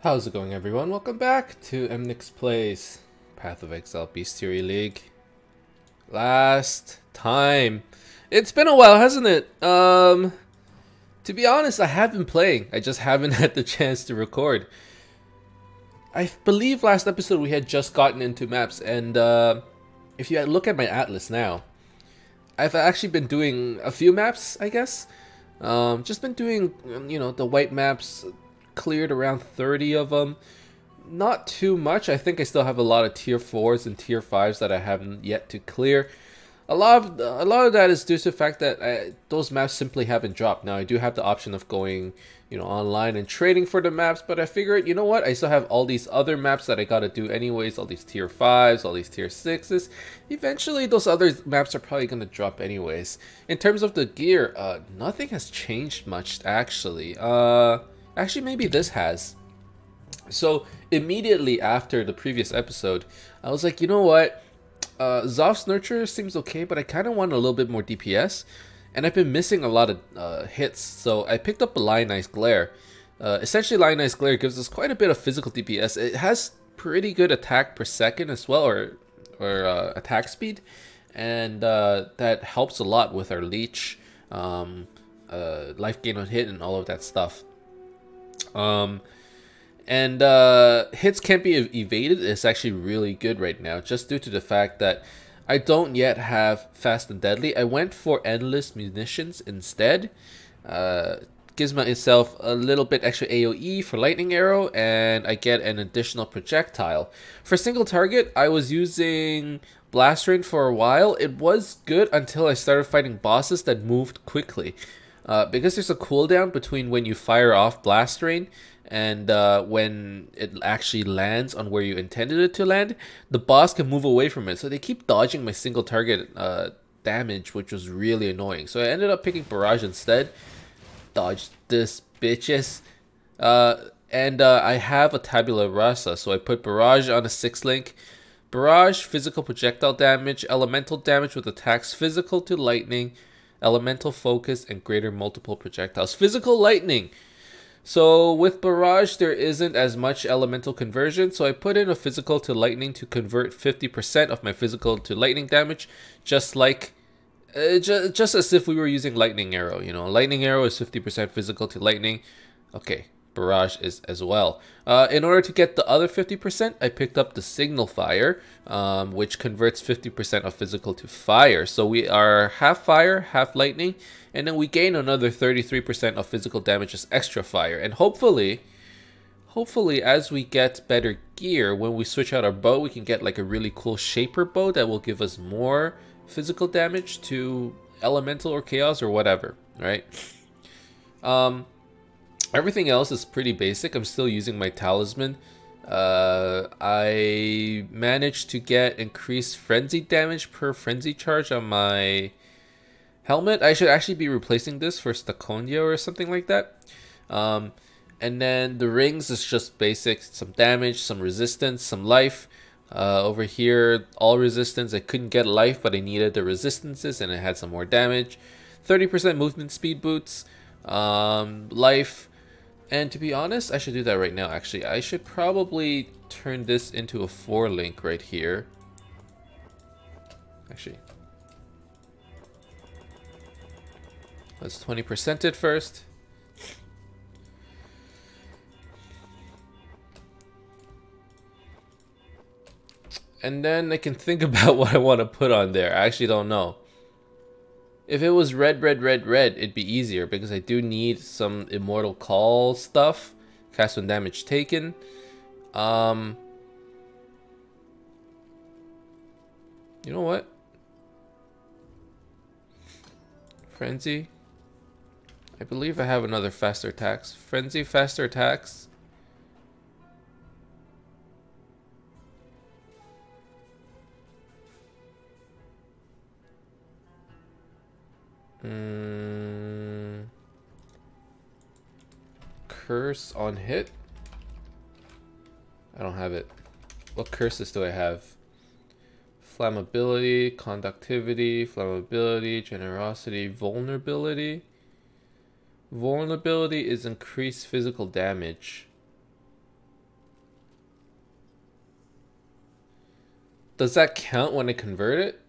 How's it going, everyone? Welcome back to Emnix Plays Path of Exile Bestiary League. Last time. It's been a while, hasn't it? To be honest, I have been playing. I just haven't had the chance to record. I believe last episode we had just gotten into maps, and if you look at my atlas now, I've actually been doing a few maps, I guess. Just been doing, the white maps, cleared around 30 of them. Not too much. I think I still have a lot of tier 4s and tier 5s that I haven't yet to clear. A lot of that is due to the fact that those maps simply haven't dropped. Now I do have the option of going, online and trading for the maps, but I figured, you know what? I still have all these other maps that I gotta do anyways, all these tier 5s, all these tier 6s. Eventually those other maps are probably gonna drop anyways. In terms of the gear, nothing has changed much actually. Actually maybe this has. So immediately after the previous episode, I was like, you know what? Zoph's Nurture seems okay, but I kind of want a little bit more DPS. And I've been missing a lot of hits, so I picked up a Lionized Glare. Essentially, Lionized Glare gives us quite a bit of physical DPS. It has pretty good attack per second as well, or attack speed. And that helps a lot with our leech, life gain on hit, and all of that stuff. And hits can't be evaded. It's actually really good right now, just due to the fact that I don't yet have Fast and Deadly. I went for Endless Munitions instead. Gives myself a little bit extra AoE for Lightning Arrow, and I get an additional projectile. For single target, I was using Blast Rain for a while. It was good until I started fighting bosses that moved quickly. Because there's a cooldown between when you fire off Blast Rain and when it actually lands on where you intended it to land, the boss can move away from it. So they keep dodging my single target damage, which was really annoying. So I ended up picking Barrage instead. Dodge this, bitches. And I have a Tabula Rasa, so I put Barrage on a 6-link. Barrage, physical projectile damage, elemental damage with attacks physical to lightning, elemental focus, and greater multiple projectiles. Physical lightning. So with Barrage, there isn't as much elemental conversion, so I put in a physical to lightning to convert 50% of my physical to lightning damage, just like, just as if we were using Lightning Arrow. Lightning Arrow is 50% physical to lightning. Okay, Barrage is as well. In order to get the other 50%, I picked up the Signal Fire, which converts 50% of physical to fire. So we are half fire, half lightning, and then we gain another 33% of physical damage as extra fire. And hopefully, as we get better gear, when we switch out our bow, we can get like a really cool Shaper bow that will give us more physical damage to elemental or chaos or whatever, right? Everything else is pretty basic. I'm still using my talisman. I managed to get increased frenzy damage per frenzy charge on my helmet. I should actually be replacing this for Staconia or something like that. And then the rings is just basic. Some damage, some resistance, some life. Over here, all resistance. I couldn't get life, but I needed the resistances, and it had some more damage. 30% movement speed boots. Life. And to be honest, I should do that right now, actually. I should probably turn this into a 4-link right here. Actually, let's 20% it first. And then I can think about what I want to put on there. I actually don't know. If it was red, it'd be easier because I do need some Immortal Call stuff. Cast when damage taken. You know what? Frenzy. I believe I have another faster attacks. Frenzy, faster attacks. Curse on hit? I don't have it. What curses do I have? Flammability, conductivity, flammability, generosity, vulnerability. Vulnerability is increased physical damage. Does that count when I convert it?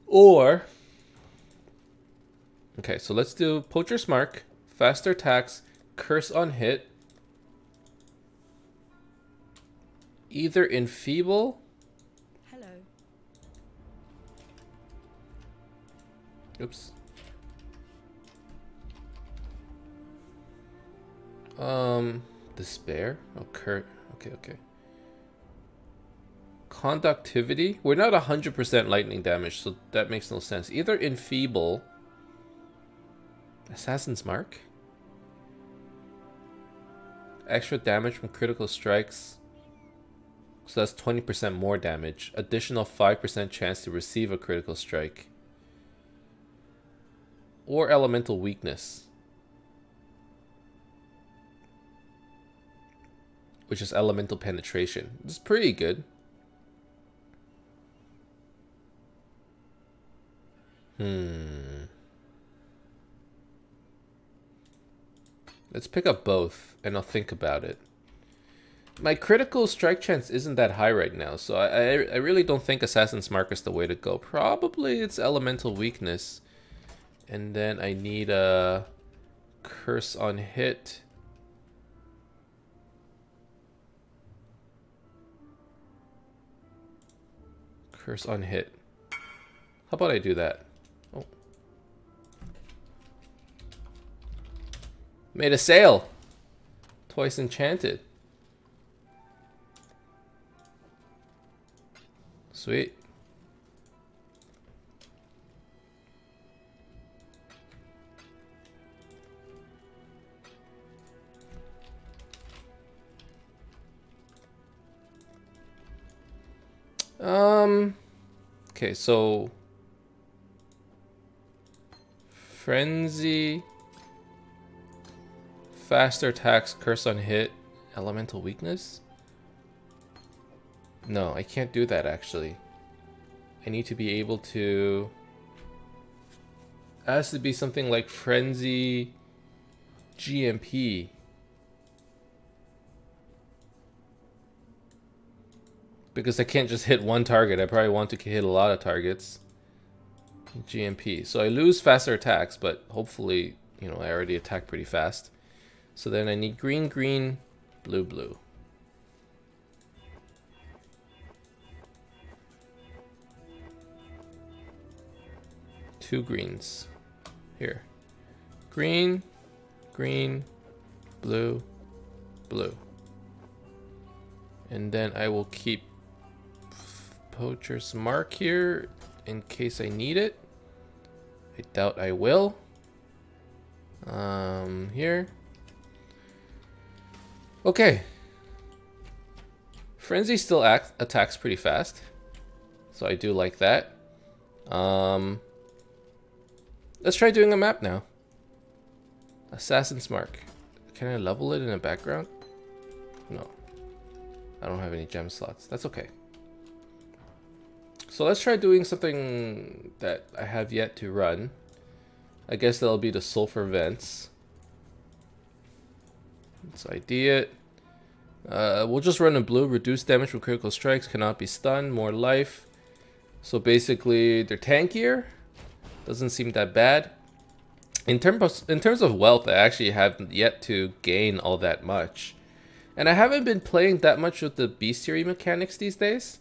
Or... Okay, so let's do Poacher's Mark, faster attacks, curse on hit, either enfeeble. Hello. Oops. Despair. Oh, Kurt. Okay. Conductivity. We're not 100% lightning damage, so that makes no sense. Either enfeeble. Assassin's Mark. Extra damage from critical strikes. So that's 20% more damage. Additional 5% chance to receive a critical strike. Or elemental weakness. Which is elemental penetration. It's pretty good. Let's pick up both, and I'll think about it. My critical strike chance isn't that high right now, so I really don't think Assassin's Mark is the way to go. Probably it's elemental weakness. And then I need a curse on hit. Curse on hit. How about I do that? Oh. Made a sale. Twice enchanted. Sweet. Okay, so Frenzy, faster attacks, curse on hit, elemental weakness? No, I can't do that actually. I need to be able to... It has to be something like Frenzy, GMP. Because I can't just hit one target. I probably want to hit a lot of targets. GMP. So I lose faster attacks, but hopefully, you know, I already attack pretty fast. So then I need green, green, blue, blue. Two greens. Here. Green, green, blue, blue. And then I will keep Poacher's Mark here in case I need it. I doubt I will. Here. Okay. Frenzy still attacks pretty fast, so I do like that. Let's try doing a map now. Assassin's Mark. Can I level it in the background? No. I don't have any gem slots. That's okay. So let's try doing something that I have yet to run. I guess that'll be the sulfur vents. Let's ID it. We'll just run in blue. Reduce damage from critical strikes. Cannot be stunned. More life. So basically, they're tankier. Doesn't seem that bad. In terms of wealth, I actually haven't yet to gain all that much. And I haven't been playing that much with the Bestiary mechanics these days.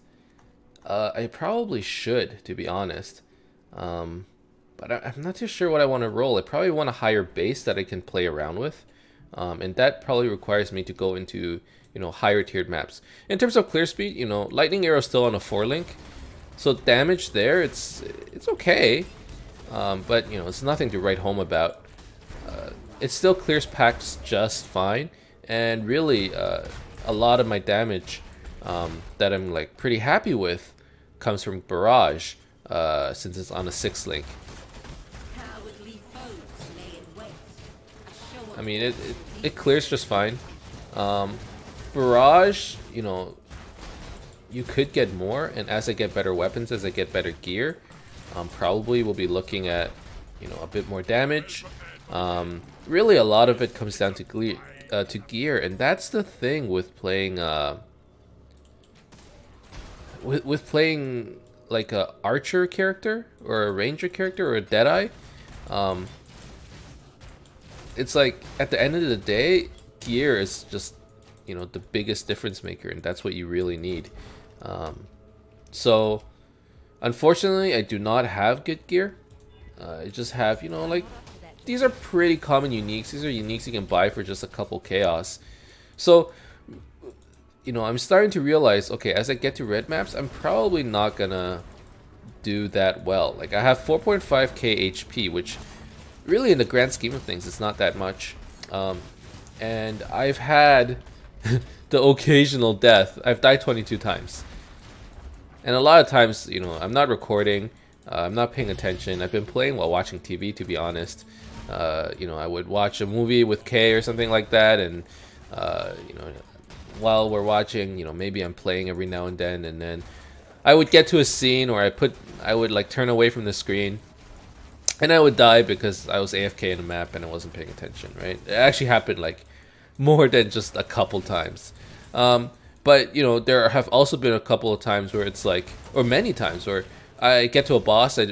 I probably should, to be honest. But I'm not too sure what I want to roll. I probably want a higher base that I can play around with. And that probably requires me to go into, you know, higher tiered maps. In terms of clear speed, you know, Lightning Arrow is still on a 4-link. So damage there, it's okay. But, you know, it's nothing to write home about. It still clears packs just fine. And really, a lot of my damage that I'm like pretty happy with comes from Barrage, since it's on a 6-link. I mean, it clears just fine. Barrage, you know, you could get more, and as I get better weapons, as I get better gear, probably we'll be looking at, you know, a bit more damage. Really, a lot of it comes down to gear, and that's the thing with playing with playing like a archer character or a ranger character or a deadeye. It's like at the end of the day, gear is just, you know, the biggest difference maker, and that's what you really need. So unfortunately, I do not have good gear. I just have, you know, like, these are pretty common uniques. These are uniques you can buy for just a couple chaos. So, you know, I'm starting to realize, okay, as I get to red maps, I'm probably not gonna do that well. Like, I have 4.5k HP, which really in the grand scheme of things, it's not that much. And I've had the occasional death. I've died 22 times. And a lot of times, you know, I'm not recording, I'm not paying attention. I've been playing while watching TV, to be honest. You know, I would watch a movie with Kay or something like that, and you know, while we're watching, you know, maybe I'm playing every now and then I would get to a scene, or I would like turn away from the screen, and I would die because I was AFK in a map and I wasn't paying attention. Right? It actually happened like more than just a couple times. But you know, there have also been a couple of times where it's like, or many times where I get to a boss I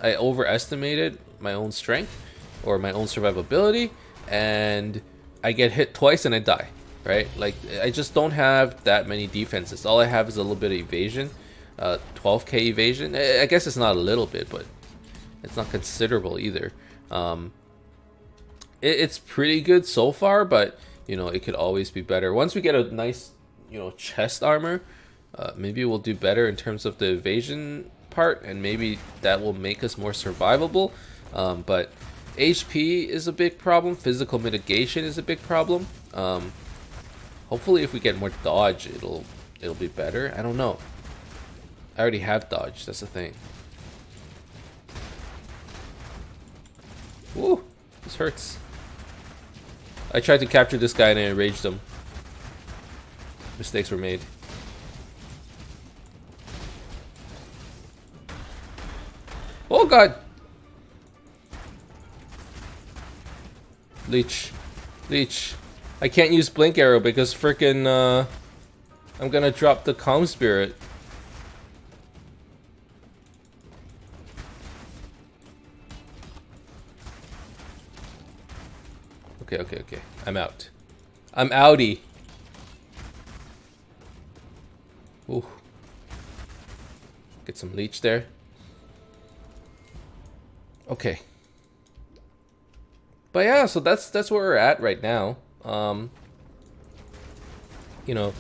overestimated my own strength or my own survivability, and I get hit twice and I die, right? Like, I just don't have that many defenses. All I have is a little bit of evasion, 12k evasion. I guess it's not a little bit, but it's not considerable either. It's pretty good so far, but you know, it could always be better. Once we get a nice, you know, chest armor, maybe we'll do better in terms of the evasion part, and maybe that will make us more survivable. But HP is a big problem. Physical mitigation is a big problem. Hopefully, if we get more dodge, it'll be better. I don't know. I already have dodge. That's the thing. Woo! This hurts. I tried to capture this guy and I enraged him. Mistakes were made. Oh god! Leech. Leech. I can't use blink arrow because frickin' I'm gonna drop the calm spirit. Okay. I'm out. I'm outie. Ooh. Get some leech there. Okay. But yeah, so that's where we're at right now. You know,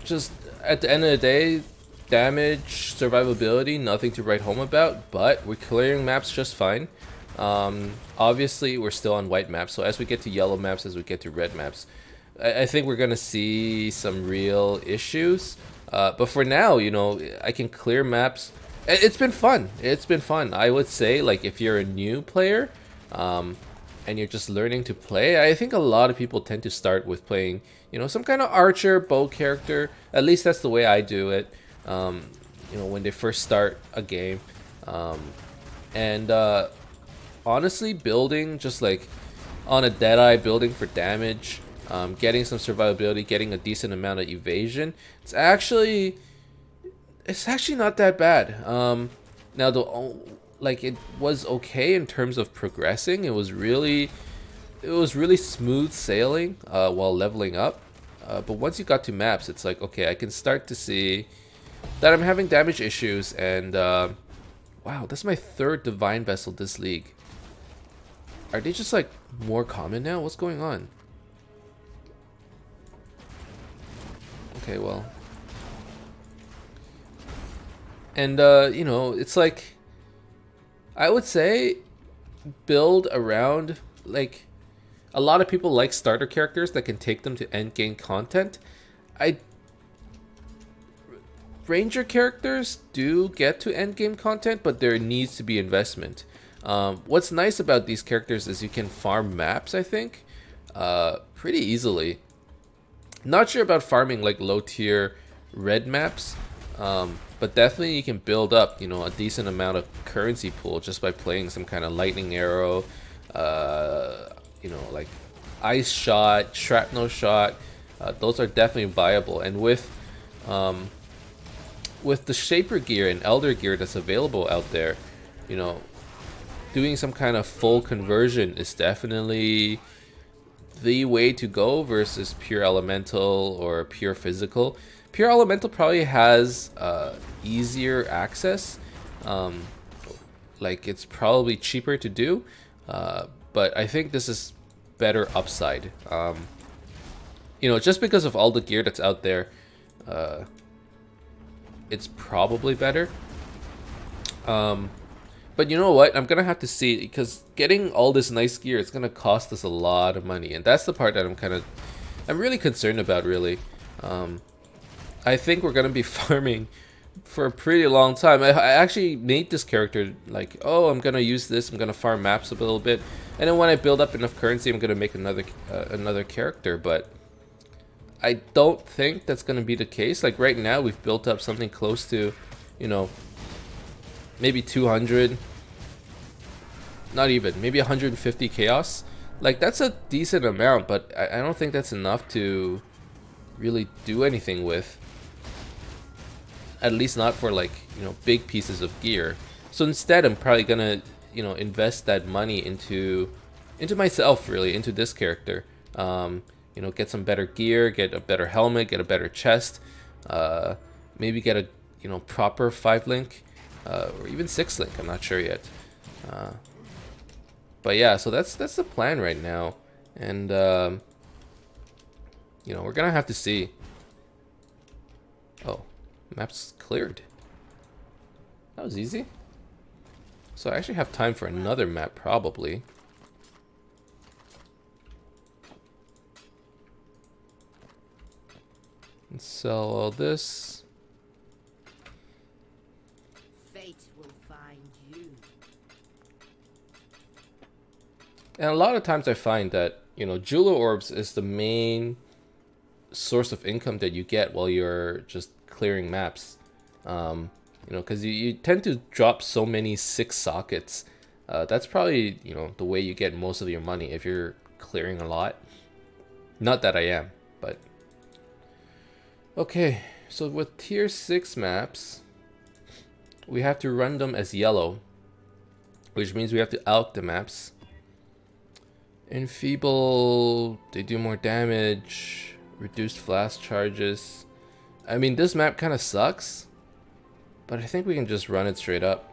just at the end of the day, damage, survivability, nothing to write home about, but we're clearing maps just fine. Obviously we're still on white maps, so as we get to yellow maps, as we get to red maps, I think we're gonna see some real issues. But for now, you know, I can clear maps. It's been fun. It's been fun. I would say, like, if you're a new player, and you're just learning to play, I think a lot of people tend to start with playing, you know, some kind of archer, bow character. At least that's the way I do it. You know, when they first start a game. Honestly, building just like on a Deadeye, building for damage, getting some survivability, getting a decent amount of evasion, it's actually not that bad. Now like, it was okay in terms of progressing. It was really smooth sailing while leveling up. But once you got to maps, it's like, okay, I can start to see that I'm having damage issues, and wow, that's my third Divine Vessel this league. Are they just like more common now? What's going on? Okay, well. And you know, it's like, I would say build around, like, a lot of people like starter characters that can take them to end game content. Ranger characters do get to end game content, but there needs to be investment. What's nice about these characters is you can farm maps, I think, pretty easily. Not sure about farming like low tier red maps, but but definitely you can build up, you know, a decent amount of currency pool just by playing some kind of lightning arrow, you know, like ice shot, shrapnel shot. Those are definitely viable, and with the Shaper gear and Elder gear that's available out there, you know, doing some kind of full conversion is definitely the way to go versus pure elemental or pure physical. Pure elemental probably has easier access, like it's probably cheaper to do, but I think this is better upside. You know, just because of all the gear that's out there, it's probably better. But you know what? I'm gonna have to see, because getting all this nice gear, it's gonna cost us a lot of money, and that's the part that I'm really concerned about. Really, I think we're gonna be farming for a pretty long time. I actually made this character like, oh, I'm gonna use this. I'm gonna farm maps a little bit, and then when I build up enough currency, I'm gonna make another character. But I don't think that's gonna be the case. Like right now, we've built up something close to, you know, maybe 200, not even, maybe 150 chaos. Like that's a decent amount, but I don't think that's enough to really do anything with. At least not for, like, you know, big pieces of gear. So instead, I'm probably gonna, you know, invest that money into myself, really, into this character. You know, get some better gear, get a better helmet, get a better chest, maybe get a, you know, proper 5-link. Or even 6-link, I'm not sure yet. But yeah, so that's the plan right now, and you know, we're gonna have to see. Oh, map's cleared. That was easy. So I actually have time for another map, probably. Let's sell all this. And a lot of times I find that, you know, jeweler orbs is the main source of income that you get while you're just clearing maps. You know, because you tend to drop so many 6 sockets. That's probably, you know, the way you get most of your money if you're clearing a lot. Not that I am, but... Okay, so with tier 6 maps, we have to run them as yellow, which means we have to alch the maps. Enfeeble, they do more damage, reduced flash charges. I mean, this map kind of sucks, but I think we can just run it straight up.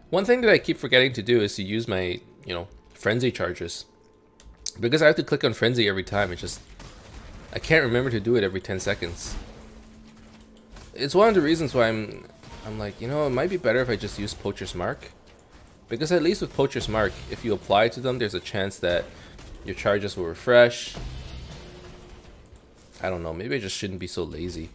One thing that I keep forgetting to do is to use my, you know, frenzy charges. Because I have to click on frenzy every time, I can't remember to do it every 10 seconds. It's one of the reasons why I'm like, you know, it might be better if I just use Poacher's Mark. Because at least with Poacher's Mark, if you apply to them, there's a chance that your charges will refresh. I don't know, maybe I just shouldn't be so lazy.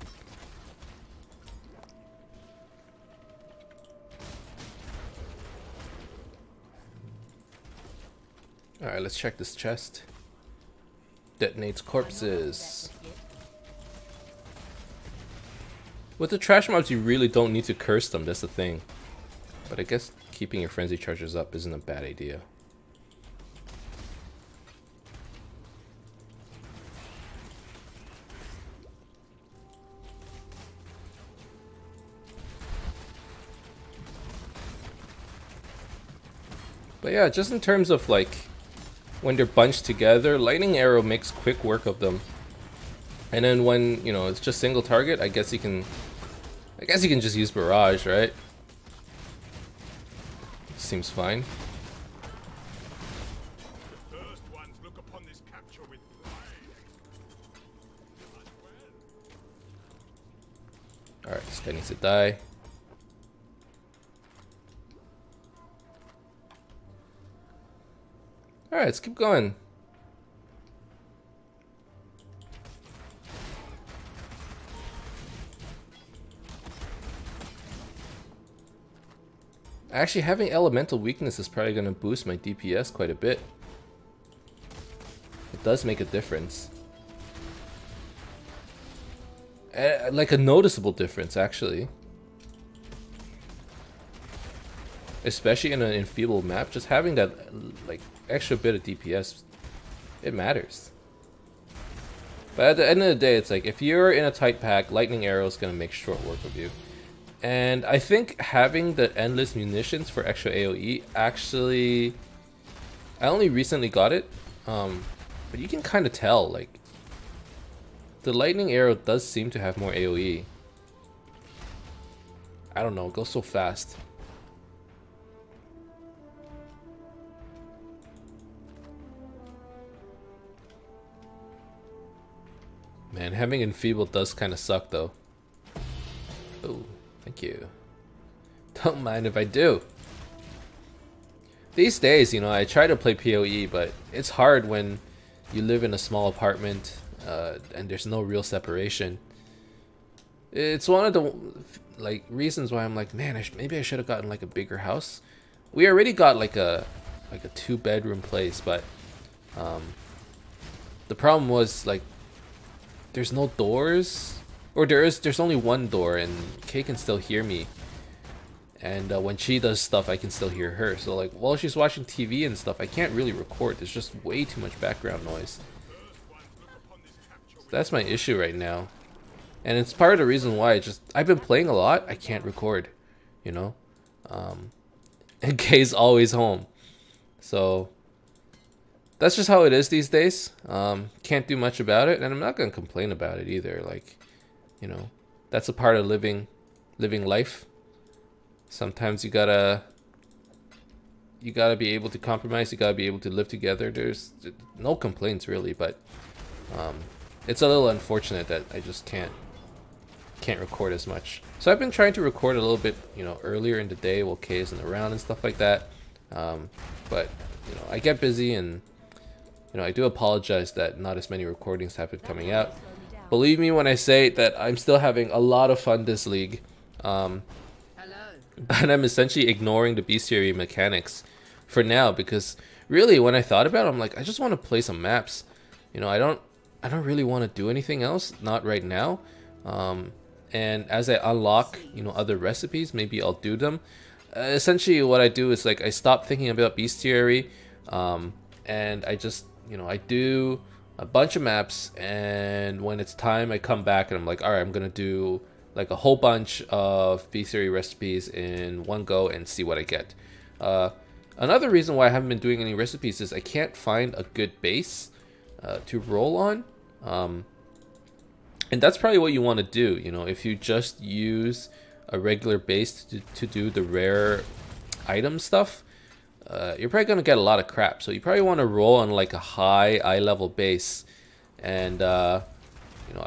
Alright, let's check this chest. Detonates corpses. With the trash mobs, you really don't need to curse them, that's the thing. But I guess keeping your frenzy charges up isn't a bad idea. But yeah, just in terms of like when they're bunched together, lightning arrow makes quick work of them. And then when, you know, it's just single target, I guess you can just use barrage, right? Seems fine. Alright, this guy needs to die. Alright, let's keep going. Actually, having elemental weakness is probably going to boost my DPS quite a bit. It does make a difference. Like a noticeable difference, actually. Especially in an enfeebled map, just having that like extra bit of DPS, it matters. But at the end of the day, it's like if you're in a tight pack, lightning arrow is gonna make short work of you. And I think having the endless munitions for extra AoE actually, I only recently got it, but you can kind of tell like the lightning arrow does seem to have more AoE. I don't know, it goes so fast. Man, having enfeebled does kind of suck though. Oh, thank you. Don't mind if I do. These days, you know, I try to play PoE, but it's hard when you live in a small apartment and there's no real separation. It's one of the like reasons why I'm like, man, maybe I should have gotten like a bigger house. We already got like a 2-bedroom place, but the problem was like there's no doors, or there's only one door, and Kay can still hear me. And when she does stuff, I can still hear her. So like while she's watching TV and stuff, I can't really record. There's just way too much background noise. So that's my issue right now, and it's part of the reason why I've been playing a lot. I can't record, you know. And Kay's always home, so that's just how it is these days. Can't do much about it, and I'm not gonna complain about it either. Like, you know, that's a part of living life. Sometimes you gotta be able to compromise. You gotta be able to live together. There's no complaints really, but it's a little unfortunate that I just can't record as much. So I've been trying to record a little bit, you know, earlier in the day while Kay isn't around and stuff like that. But you know, I get busy, and you know, I do apologize that not as many recordings have been coming out. Believe me when I say that I'm still having a lot of fun this league. And I'm essentially ignoring the bestiary mechanics for now, because really when I thought about it, I'm like, I just want to play some maps. You know, I don't really want to do anything else, not right now. And as I unlock, you know, other recipes, maybe I'll do them. Essentially what I do is like I stop thinking about bestiary, and I just, you know, I do a bunch of maps, and when it's time I come back and I'm like, all right, I'm gonna do like a whole bunch of bestiary recipes in one go and see what I get. Another reason why I haven't been doing any recipes is I can't find a good base to roll on, and that's probably what you want to do. You know, if you just use a regular base to do the rare item stuff, you're probably gonna get a lot of crap. So you probably want to roll on like a high eye level base, and you know,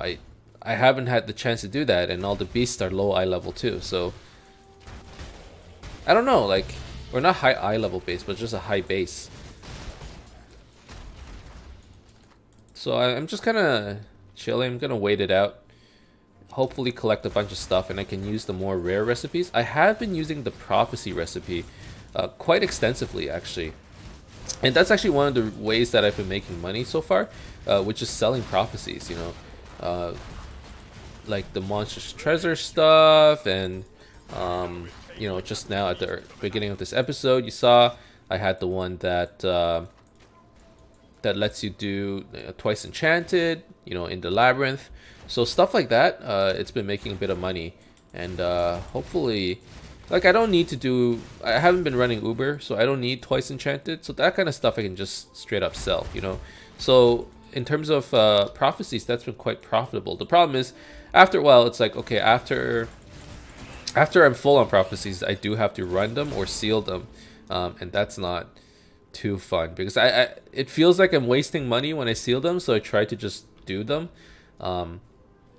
I haven't had the chance to do that, and all the beasts are low eye level too. So I don't know, like, or not high eye level base, but just a high base. So I'm just kind of chilling. I'm gonna wait it out. Hopefully collect a bunch of stuff, and I can use the more rare recipes. I have been using the prophecy recipe quite extensively, actually, and that's actually one of the ways that I've been making money so far, which is selling prophecies. You know, like the monstrous treasure stuff, and you know, just now at the beginning of this episode, you saw I had the one that that lets you do twice enchanted, you know, in the labyrinth. So stuff like that, it's been making a bit of money, and hopefully, like, I don't need to do, I haven't been running Uber, so I don't need twice enchanted, so that kind of stuff I can just straight up sell, you know. So in terms of prophecies, that's been quite profitable. The problem is, after a while, it's like, okay, after I'm full on prophecies, I do have to run them or seal them, and that's not too fun, because it feels like I'm wasting money when I seal them, so I try to just do them.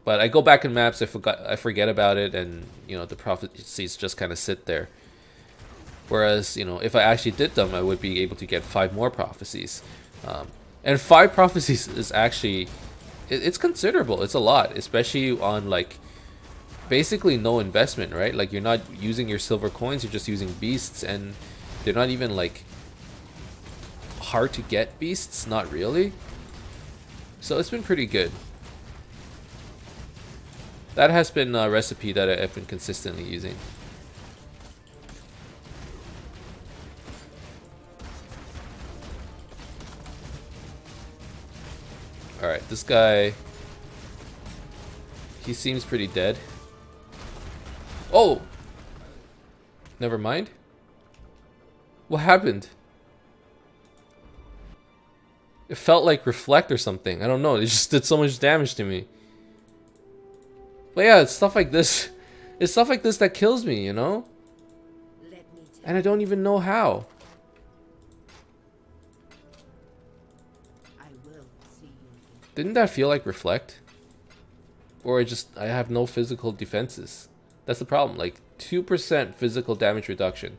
But I go back in maps, I forget about it, and you know, the prophecies just kind of sit there. Whereas, you know, if I actually did them, I would be able to get 5 more prophecies. And 5 prophecies is actually, it's considerable. It's a lot, especially on like basically no investment, right? Like, you're not using your silver coins, you're just using beasts, and they're not even like hard to get beasts, not really. So it's been pretty good. That has been a recipe that I've been consistently using. Alright, this guy... he seems pretty dead. Oh! Never mind. What happened? It felt like reflect or something. I don't know. It just did so much damage to me. But yeah, it's stuff like this. It's stuff like this that kills me, you know? And I don't even know how. Didn't that feel like reflect? Or I have no physical defenses. That's the problem. Like 2% physical damage reduction.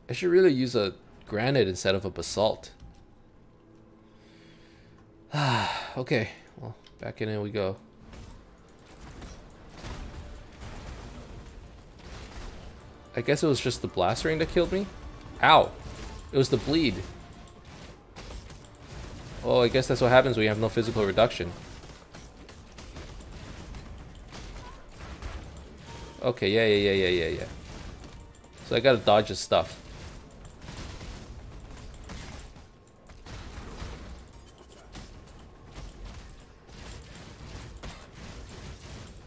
I should really use a granite instead of a basalt. Okay, well, back in we go. I guess it was just the blast ring that killed me? Ow! It was the bleed. Oh, I guess that's what happens when you have no physical reduction. Okay, yeah. So I gotta dodge his stuff.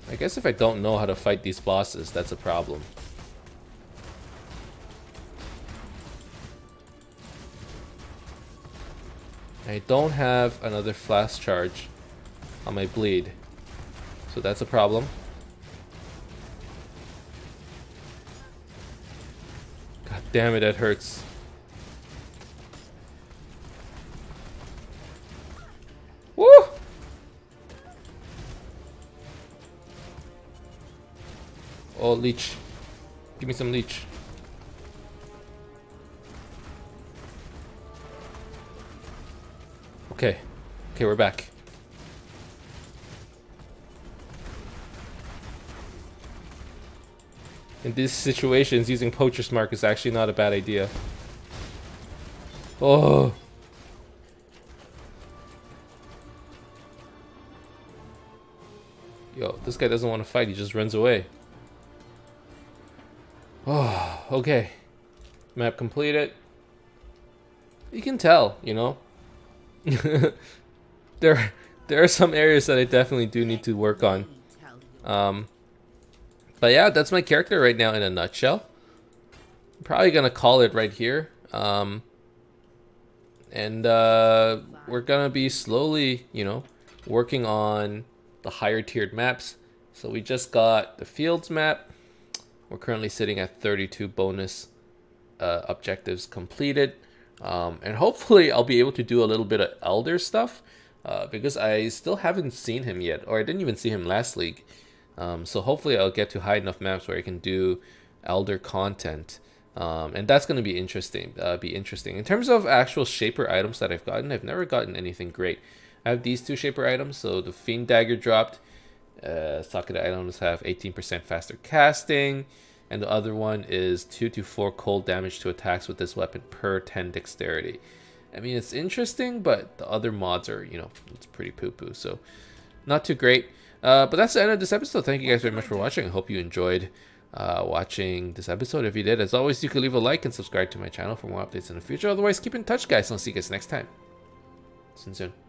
I guess if I don't know how to fight these bosses, that's a problem. I don't have another flash charge on my bleed, so that's a problem. God damn it, that hurts. Woo! Oh, leech. Give me some leech. Okay. Okay, we're back. In these situations, using Poacher's Mark is actually not a bad idea. Oh. Yo, this guy doesn't want to fight, he just runs away. Oh, okay. Map completed. You can tell, you know? there are some areas that I definitely do need to work on. But yeah, that's my character right now in a nutshell. I'm probably gonna call it right here. We're gonna be slowly, you know, working on the higher tiered maps. So we just got the Fields map. We're currently sitting at 32 bonus objectives completed. And hopefully I'll be able to do a little bit of Elder stuff, because I still haven't seen him yet, or I didn't even see him last league. So hopefully I'll get to high enough maps where I can do Elder content, and that's going to be interesting. In terms of actual Shaper items that I've gotten, I've never gotten anything great. I have these two Shaper items, so the Fiend Dagger dropped. Socket items have 18% faster casting, and the other one is 2 to 4 cold damage to attacks with this weapon per 10 dexterity. I mean, it's interesting, but the other mods are, you know, it's pretty poo-poo, so not too great. But that's the end of this episode. Thank you guys very much for watching. I hope you enjoyed watching this episode. If you did, as always, you can leave a like and subscribe to my channel for more updates in the future. Otherwise, keep in touch, guys. I'll see you guys next time. See you soon.